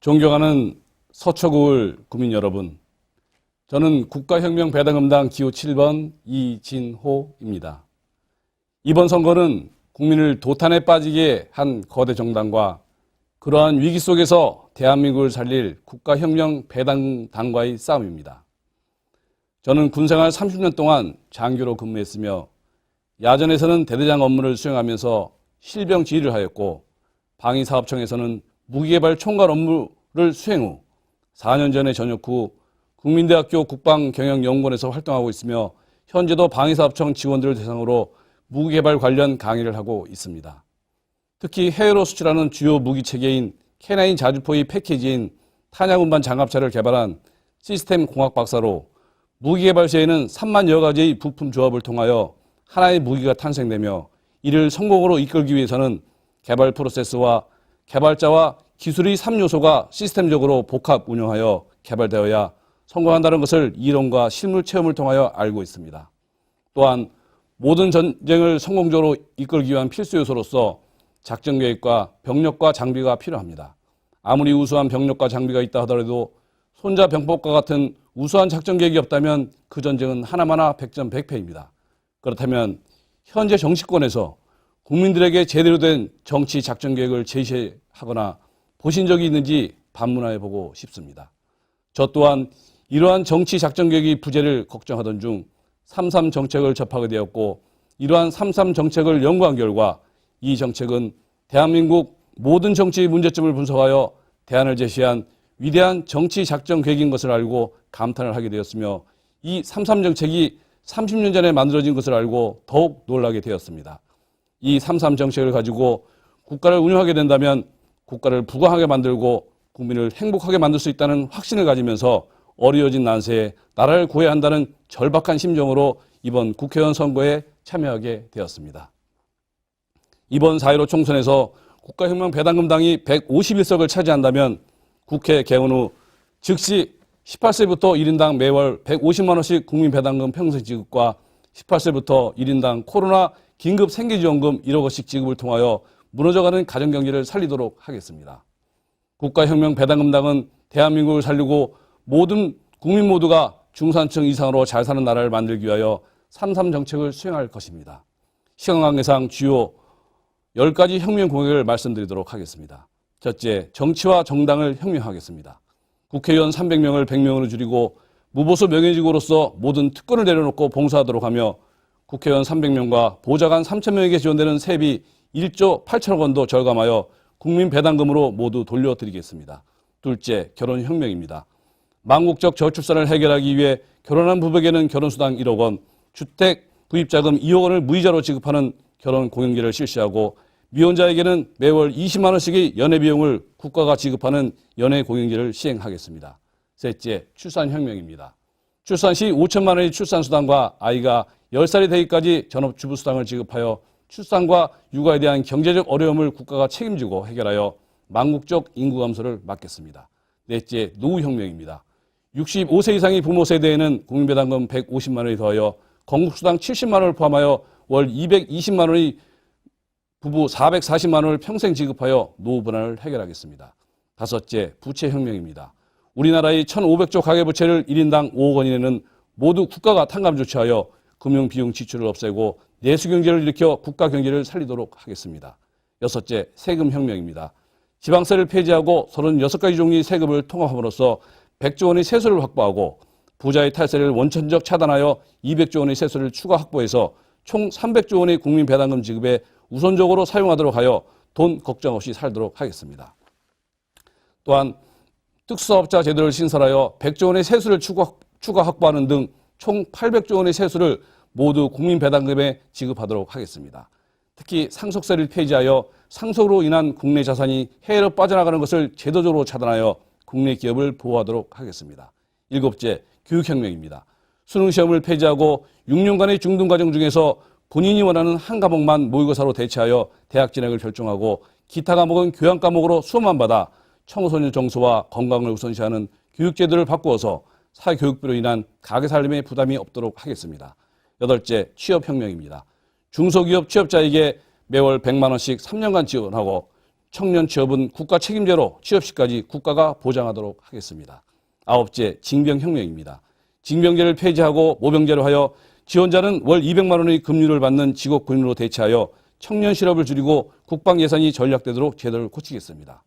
존경하는 서초구울 구민 여러분, 저는 국가혁명배당금당 기호 7번 이진호입니다. 이번 선거는 국민을 도탄에 빠지게 한 거대 정당과 그러한 위기 속에서 대한민국을 살릴 국가혁명배당당과의 싸움입니다. 저는 군생활 30년 동안 장교로 근무했으며 야전에서는 대대장 업무를 수행하면서 실병 지휘를 하였고 방위사업청에서는 무기개발 총괄 업무를 수행 후 4년 전에 전역 후 국민대학교 국방경영연구원에서 활동하고 있으며 현재도 방위사업청 직원들을 대상으로 무기개발 관련 강의를 하고 있습니다. 특히 해외로 수출하는 주요 무기체계인 K9 자주포의 패키지인 탄약운반 장갑차를 개발한 시스템 공학 박사로 무기개발 시에는 3만여 가지의 부품 조합을 통하여 하나의 무기가 탄생되며 이를 성공으로 이끌기 위해서는 개발 프로세스와 개발자와 기술의 3요소가 시스템적으로 복합 운영하여 개발되어야 성공한다는 것을 이론과 실물 체험을 통하여 알고 있습니다. 또한 모든 전쟁을 성공적으로 이끌기 위한 필수 요소로서 작전 계획과 병력과 장비가 필요합니다. 아무리 우수한 병력과 장비가 있다 하더라도 손자병법과 같은 우수한 작전 계획이 없다면 그 전쟁은 하나마나 백전백패입니다. 그렇다면 현재 정치권에서 국민들에게 제대로 된 정치 작전 계획을 제시하거나 보신 적이 있는지 반문해 보고 싶습니다. 저 또한 이러한 정치 작전 계획의 부재를 걱정하던 중 3.3 정책을 접하게 되었고 이러한 3.3 정책을 연구한 결과 이 정책은 대한민국 모든 정치의 문제점을 분석하여 대안을 제시한 위대한 정치 작전 계획인 것을 알고 감탄을 하게 되었으며 이 3.3 정책이 30년 전에 만들어진 것을 알고 더욱 놀라게 되었습니다. 이 3.3 정책을 가지고 국가를 운영하게 된다면 국가를 부강하게 만들고 국민을 행복하게 만들 수 있다는 확신을 가지면서 어려워진 난세에 나라를 구해야 한다는 절박한 심정으로 이번 국회의원 선거에 참여하게 되었습니다. 이번 4.15 총선에서 국가혁명배당금당이 151석을 차지한다면 국회 개원 후 즉시 18세부터 1인당 매월 150만 원씩 국민배당금 평생 지급과 18세부터 1인당 코로나 긴급 생계지원금 1억 원씩 지급을 통하여 무너져가는 가정경제를 살리도록 하겠습니다. 국가혁명배당금당은 대한민국을 살리고 모든 국민 모두가 중산층 이상으로 잘 사는 나라를 만들기 위하여 3.3 정책을 수행할 것입니다. 시간 관계상 주요 10가지 혁명 공약을 말씀드리도록 하겠습니다. 첫째, 정치와 정당을 혁명하겠습니다. 국회의원 300명을 100명으로 줄이고 무보수 명예직으로서 모든 특권을 내려놓고 봉사하도록 하며 국회의원 300명과 보좌관 3,000명에게 지원되는 세비 1조 8천억 원도 절감하여 국민배당금으로 모두 돌려드리겠습니다. 둘째, 결혼혁명입니다. 망국적 저출산을 해결하기 위해 결혼한 부부에게는 결혼수당 1억 원, 주택 구입자금 2억 원을 무이자로 지급하는 결혼공영제를 실시하고 미혼자에게는 매월 20만 원씩의 연애비용을 국가가 지급하는 연애공영제를 시행하겠습니다. 셋째, 출산혁명입니다. 출산 시 5천만 원의 출산수당과 아이가 10살이 되기까지 전업주부수당을 지급하여 출산과 육아에 대한 경제적 어려움을 국가가 책임지고 해결하여 망국적 인구 감소를 막겠습니다. 넷째, 노후혁명입니다. 65세 이상의 부모 세대에는 국민배당금 150만 원에 더하여 건국수당 70만 원을 포함하여 월 220만 원의 부부 440만 원을 평생 지급하여 노후 불안을 해결하겠습니다. 다섯째, 부채혁명입니다. 우리나라의 1,500조 가계부채를 1인당 5억 원 이내는 모두 국가가 탕감 조치하여 금융비용 지출을 없애고 내수경제를 일으켜 국가경제를 살리도록 하겠습니다. 여섯째, 세금혁명입니다. 지방세를 폐지하고 36가지 종류의 세금을 통합함으로써 100조 원의 세수를 확보하고 부자의 탈세를 원천적 차단하여 200조 원의 세수를 추가 확보해서 총 300조 원의 국민배당금 지급에 우선적으로 사용하도록 하여 돈 걱정 없이 살도록 하겠습니다. 또한 특수사업자 제도를 신설하여 100조 원의 세수를 추가 확보하는 등 총 800조 원의 세수를 모두 국민배당금에 지급하도록 하겠습니다. 특히 상속세를 폐지하여 상속으로 인한 국내 자산이 해외로 빠져나가는 것을 제도적으로 차단하여 국내 기업을 보호하도록 하겠습니다. 일곱째, 교육혁명입니다. 수능시험을 폐지하고 6년간의 중등과정 중에서 본인이 원하는 한 과목만 모의고사로 대체하여 대학 진학을 결정하고 기타 과목은 교양 과목으로 수업만 받아 청소년 정서와 건강을 우선시하는 교육제도를 바꾸어서 사교육비로 인한 가계살림의 부담이 없도록 하겠습니다. 여덟째, 취업혁명입니다. 중소기업 취업자에게 매월 100만 원씩 3년간 지원하고 청년 취업은 국가 책임제로 취업 시까지 국가가 보장하도록 하겠습니다. 아홉째, 징병혁명입니다. 징병제를 폐지하고 모병제로 하여 지원자는 월 200만 원의 급료를 받는 직업군인으로 대체하여 청년 실업을 줄이고 국방 예산이 전략되도록 제도를 고치겠습니다.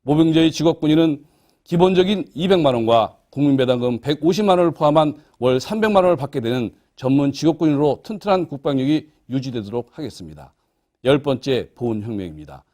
모병제의 직업군인은 기본적인 200만 원과 국민배당금 150만 원을 포함한 월 300만 원을 받게 되는 전문 직업군인으로 튼튼한 국방력이 유지되도록 하겠습니다. 10번째, 보훈혁명입니다.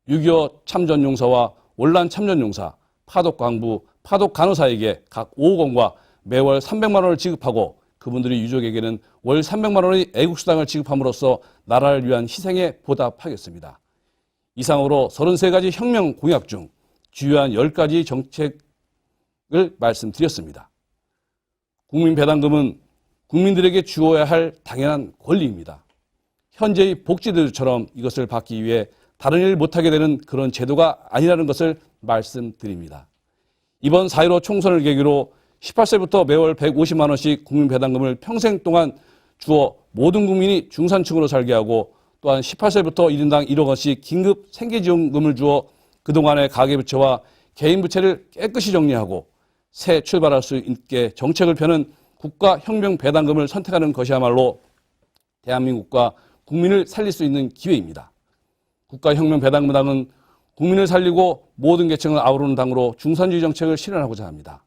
6.25 참전용사와 원란 참전용사, 파독광부, 파독간호사에게 각 5억 원과 매월 300만 원을 지급하고 그분들의 유족에게는 월 300만 원의 애국수당을 지급함으로써 나라를 위한 희생에 보답하겠습니다. 이상으로 33가지 혁명 공약 중 주요한 10가지 정책을 말씀드렸습니다. 국민배당금은 국민들에게 주어야 할 당연한 권리입니다. 현재의 복지제도처럼 이것을 받기 위해 다른 일을 못하게 되는 그런 제도가 아니라는 것을 말씀드립니다. 이번 4.15 총선을 계기로 18세부터 매월 150만 원씩 국민배당금을 평생 동안 주어 모든 국민이 중산층으로 살게 하고 또한 18세부터 1인당 1억 원씩 긴급 생계지원금을 주어 그동안의 가계부채와 개인부채를 깨끗이 정리하고 새 출발할 수 있게 정책을 펴는 국가혁명배당금을 선택하는 것이야말로 대한민국과 국민을 살릴 수 있는 기회입니다. 국가혁명배당금당은 국민을 살리고 모든 계층을 아우르는 당으로 중산주의 정책을 실현하고자 합니다.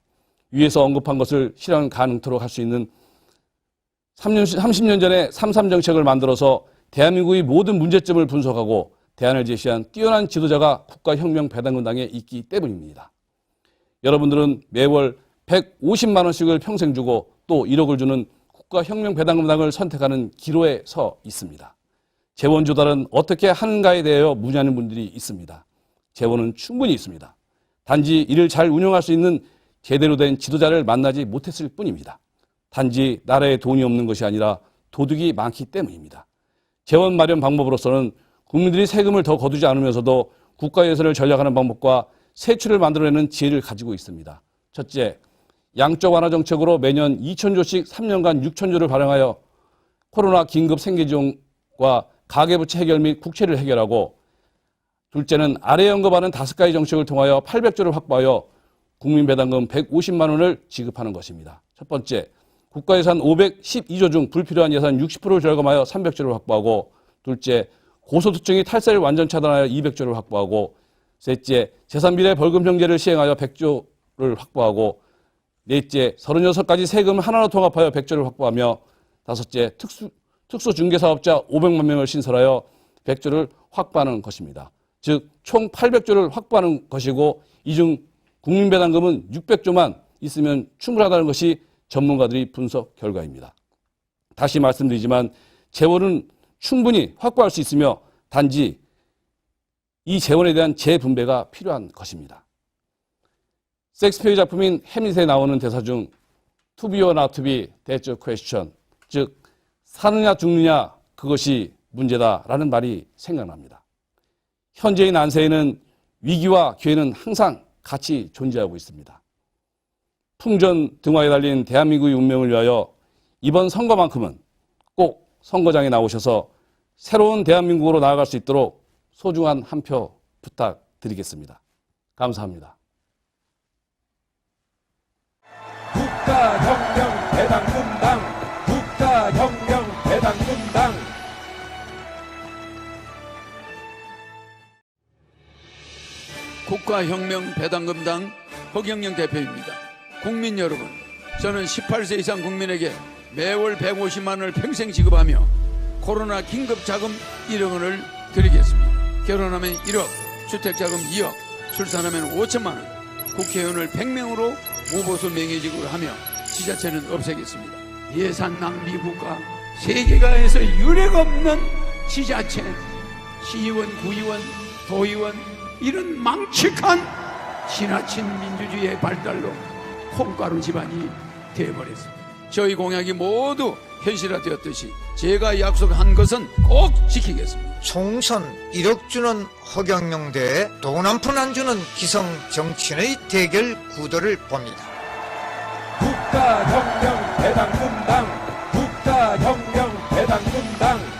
위에서 언급한 것을 실현 가능토록 할 수 있는 30년 전에 3.3 정책을 만들어서 대한민국의 모든 문제점을 분석하고 대안을 제시한 뛰어난 지도자가 국가혁명배당금당에 있기 때문입니다. 여러분들은 매월 150만 원씩을 평생 주고 또 1억을 주는 국가혁명배당금당을 선택하는 기로에 서 있습니다. 재원 조달은 어떻게 하는가에 대하여 문의하는 분들이 있습니다. 재원은 충분히 있습니다. 단지 이를 잘 운영할 수 있는 제대로 된 지도자를 만나지 못했을 뿐입니다. 단지 나라에 돈이 없는 것이 아니라 도둑이 많기 때문입니다. 재원 마련 방법으로서는 국민들이 세금을 더 거두지 않으면서도 국가예산을 전략하는 방법과 세출을 만들어내는 지혜를 가지고 있습니다. 첫째, 양적 완화 정책으로 매년 2,000조씩 3년간 6,000조를 발행하여 코로나 긴급 생계지원과 가계부채 해결 및 국채를 해결하고, 둘째는 아래 언급하는 5가지 정책을 통하여 800조를 확보하여 국민배당금 150만 원을 지급하는 것입니다. 첫 번째, 국가예산 512조 중 불필요한 예산 60%를 절감하여 300조를 확보하고, 둘째, 고소득층이 탈세를 완전 차단하여 200조를 확보하고, 셋째, 재산비례 벌금형제를 시행하여 100조를 확보하고, 넷째, 36가지 세금을 하나로 통합하여 100조를 확보하며, 다섯째, 특수중개사업자 500만 명을 신설하여 100조를 확보하는 것입니다. 즉, 총 800조를 확보하는 것이고, 이 중 국민배당금은 600조만 있으면 충분하다는 것이 전문가들의 분석 결과입니다. 다시 말씀드리지만 재원은 충분히 확보할 수 있으며 단지 이 재원에 대한 재분배가 필요한 것입니다. 셰익스피어의 작품인 해밋에 나오는 대사 중 To be or not to be, that's the question. 즉 사느냐 죽느냐 그것이 문제다라는 말이 생각납니다. 현재의 난세에는 위기와 기회는 항상 같이 존재하고 있습니다. 풍전등화에 달린 대한민국의 운명을 위하여 이번 선거만큼은 꼭 선거장에 나오셔서 새로운 대한민국으로 나아갈 수 있도록 소중한 한 표 부탁드리겠습니다. 감사합니다. 국가혁명배당금당, 국가혁명배당금당. 국가혁명배당금당 허경영 대표입니다. 국민 여러분, 저는 18세 이상 국민에게 매월 150만 원을 평생 지급하며 코로나 긴급자금 1억 원을 드리겠습니다. 결혼하면 1억, 주택자금 2억, 출산하면 5천만 원, 국회의원을 100명으로 무보수 명예직으로 하며 지자체는 없애겠습니다. 예산 낭비 국가, 세계가에서 유례 없는 지자체, 시의원, 구의원, 도의원, 이런 망측한 지나친 민주주의의 발달로 콩가루 집안이 되어버렸습니다. 저희 공약이 모두 현실화되었듯이 제가 약속한 것은 꼭 지키겠습니다. 총선 1억 주는 허경영 대 돈 한 푼 안 주는 기성 정치인의 대결 구도를 봅니다. 국가혁명배당금당, 국가혁명배당금당.